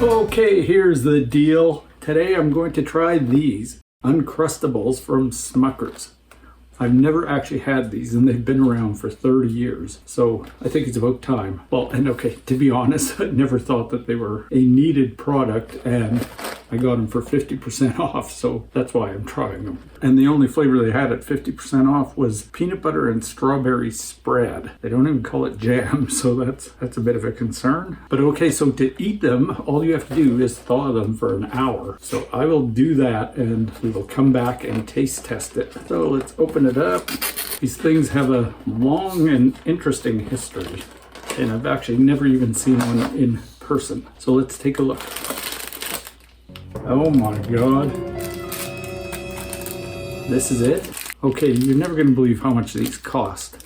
Okay, here's the deal. Today I'm going to try these Uncrustables from Smucker's. I've never actually had these and they've been around for 30 years. So I think it's about time. Well, and okay, to be honest, I never thought that they were a needed product and I got them for 50% off. So that's why I'm trying them. And the only flavor they had at 50% off was peanut butter and strawberry spread. They don't even call it jam. So that's a bit of a concern. But okay, so to eat them, all you have to do is thaw them for an hour. So I will do that and we will come back and taste test it. So let's open it up. These things have a long and interesting history, and I've actually never even seen one in person. So let's take a look. Oh my God. This is it? Okay, you're never gonna believe how much these cost.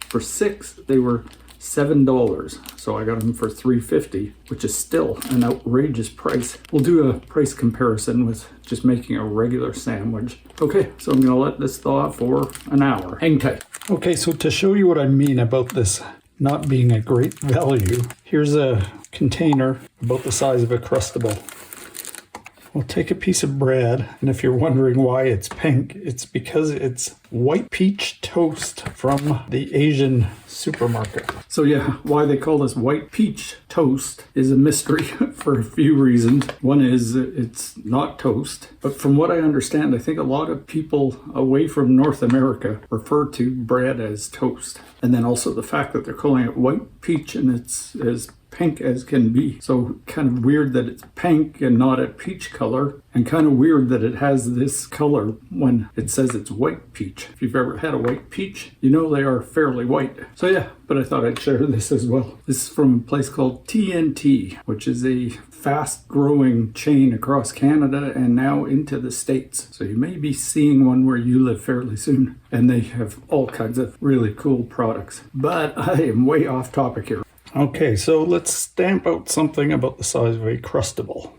For 6, they were $7. So I got them for $3.50, which is still an outrageous price. We'll do a price comparison with just making a regular sandwich. Okay, so I'm gonna let this thaw for an hour. Hang tight. Okay, so to show you what I mean about this not being a great value, here's a container about the size of a Crustable. We'll take a piece of bread, and if you're wondering why it's pink, it's because it's white peach toast from the Asian supermarket. So yeah, why they call this white peach toast is a mystery for a few reasons. One is it's not toast, but from what I understand, I think a lot of people away from North America refer to bread as toast. And then also the fact that they're calling it white peach and it's as pink as can be. So kind of weird that it's pink and not a peach color, and kind of weird that it has this color when it says it's white peach. If you've ever had a white peach, you know they are fairly white. So yeah, but I thought I'd share this as well. This is from a place called TNT, which is a fast growing chain across Canada and now into the States. So you may be seeing one where you live fairly soon, and they have all kinds of really cool products. But I am way off topic here. Okay, so let's stamp out something about the size of a Crustable.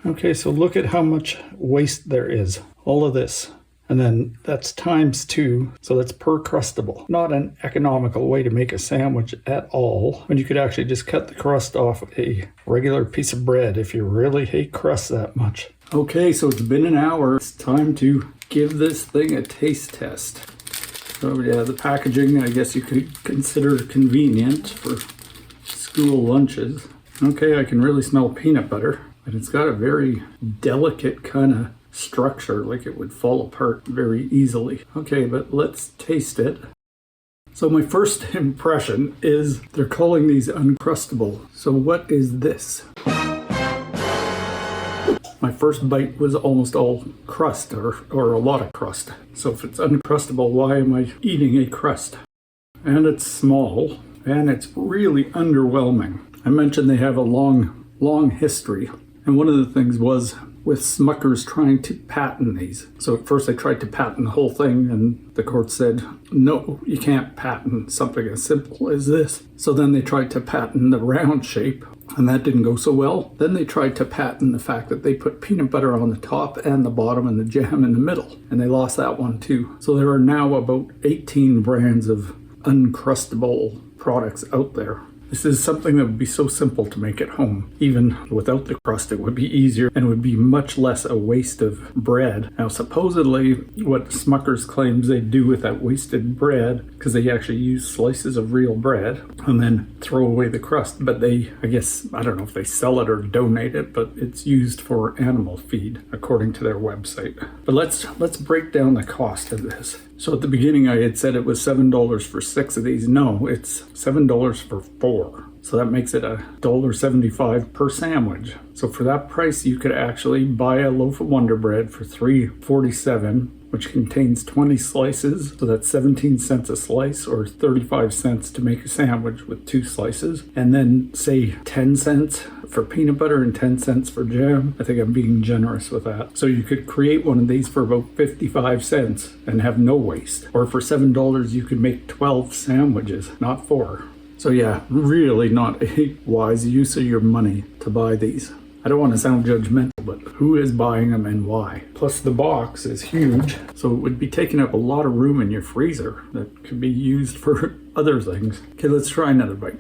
Okay, so look at how much waste there is. All of this. And then that's times 2, so that's per Crustable. Not an economical way to make a sandwich at all, when you could actually just cut the crust off a regular piece of bread if you really hate crust that much. Okay, so it's been an hour. It's time to give this thing a taste test. So yeah, the packaging, I guess you could consider convenient for school lunches. Okay, I can really smell peanut butter, but it's got a very delicate kind of structure, like it would fall apart very easily. Okay, but let's taste it. So my first impression is they're calling these Uncrustable. So what is this? My first bite was almost all crust, or a lot of crust. So if it's Uncrustable, why am I eating a crust? And it's small, and it's really underwhelming. I mentioned they have a long history. And one of the things was with Smucker's trying to patent these. So at first they tried to patent the whole thing, and the court said, no, you can't patent something as simple as this. So then they tried to patent the round shape, and that didn't go so well. Then they tried to patent the fact that they put peanut butter on the top and the bottom and the jam in the middle, and they lost that one too. So there are now about 18 brands of Uncrustable products out there. This is something that would be so simple to make at home. Even without the crust, it would be easier and would be much less a waste of bread. Now, supposedly, what Smucker's claims they do with that wasted bread, because they actually use slices of real bread and then throw away the crust. But they, I guess, I don't know if they sell it or donate it, but it's used for animal feed, according to their website. But let's break down the cost of this. So at the beginning I had said it was $7 for 6 of these. No, it's $7 for 4. So that makes it $1.75 per sandwich. So for that price you could actually buy a loaf of Wonder Bread for $3.47, which contains 20 slices. So that's 17 cents a slice, or 35 cents to make a sandwich with 2 slices. And then say 10 cents for peanut butter and 10 cents for jam. I think I'm being generous with that. So you could create one of these for about 55 cents and have no waste. Or for $7 you could make 12 sandwiches, not 4. So yeah, really not a wise use of your money to buy these. I don't want to sound judgmental, but who is buying them and why? Plus the box is huge, so it would be taking up a lot of room in your freezer that could be used for other things. Okay, let's try another bite.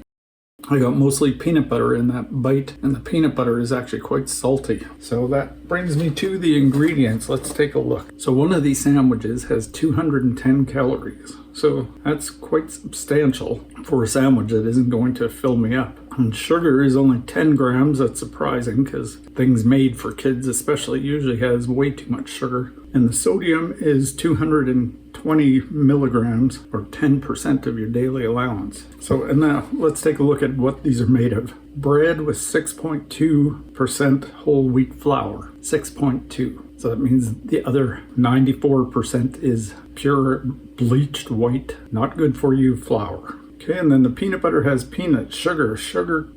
I got mostly peanut butter in that bite, and the peanut butter is actually quite salty. So that brings me to the ingredients. Let's take a look. So one of these sandwiches has 210 calories. So that's quite substantial for a sandwich that isn't going to fill me up. And sugar is only 10 grams. That's surprising because things made for kids especially usually has way too much sugar. And the sodium is 220 milligrams, or 10% of your daily allowance. So, and now let's take a look at what these are made of. Bread with 6.2% whole wheat flour. 6.2. So that means the other 94% is pure bleached white, not good for you flour. Okay, and then the peanut butter has peanut, sugar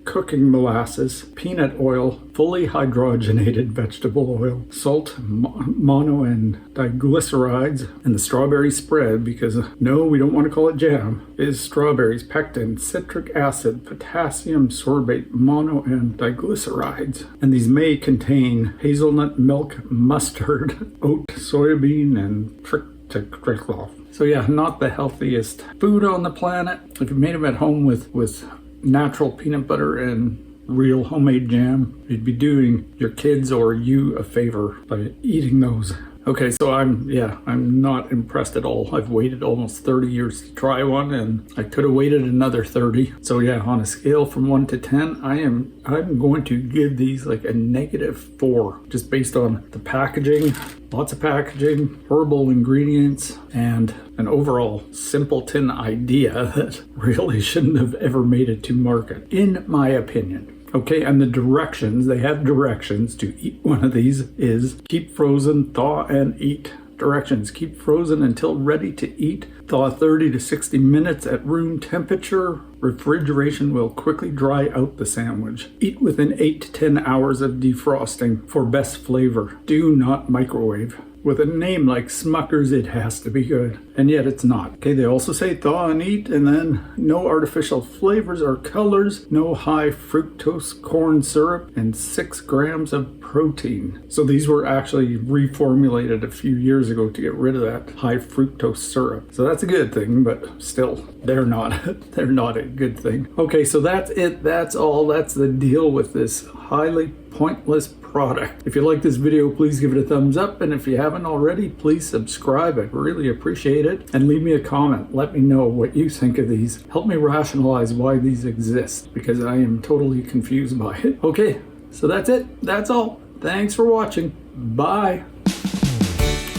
cooking molasses, peanut oil, fully hydrogenated vegetable oil, salt, mono and diglycerides, and the strawberry spread, because no, we don't want to call it jam, is strawberries, pectin, citric acid, potassium sorbate, mono and diglycerides. And these may contain hazelnut milk, mustard, oat, soybean, and triticloth. So yeah, not the healthiest food on the planet. If you made them at home with natural peanut butter and real homemade jam, you'd be doing your kids or you a favor by eating those. Okay, so I'm not impressed at all. I've waited almost 30 years to try one, and I could have waited another 30. So yeah, on a scale from 1 to 10, I'm going to give these like a -4, just based on the packaging. Lots of packaging, horrible ingredients, and an overall simpleton idea that really shouldn't have ever made it to market, in my opinion. Okay, and the directions, they have directions to eat one of these is keep frozen, thaw, and eat. Directions: keep frozen until ready to eat. Thaw 30 to 60 minutes at room temperature. Refrigeration will quickly dry out the sandwich. Eat within 8 to 10 hours of defrosting for best flavor. Do not microwave. With a name like Smucker's, it has to be good, and yet it's not. Okay, they also say thaw and eat, and then no artificial flavors or colors, no high fructose corn syrup, and 6 grams of protein. So these were actually reformulated a few years ago to get rid of that high fructose syrup. So that's a good thing, but still, they're not a good thing. Okay, so that's it. That's all. That's the deal with this highly pointless product. If you like this video, please give it a thumbs up, and if you haven't already, please subscribe. I'd really appreciate it, and leave me a comment. Let me know what you think of these. Help me rationalize why these exist, because I am totally confused by it. Okay, so that's it. That's all. Thanks for watching. Bye.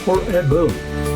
Or boom.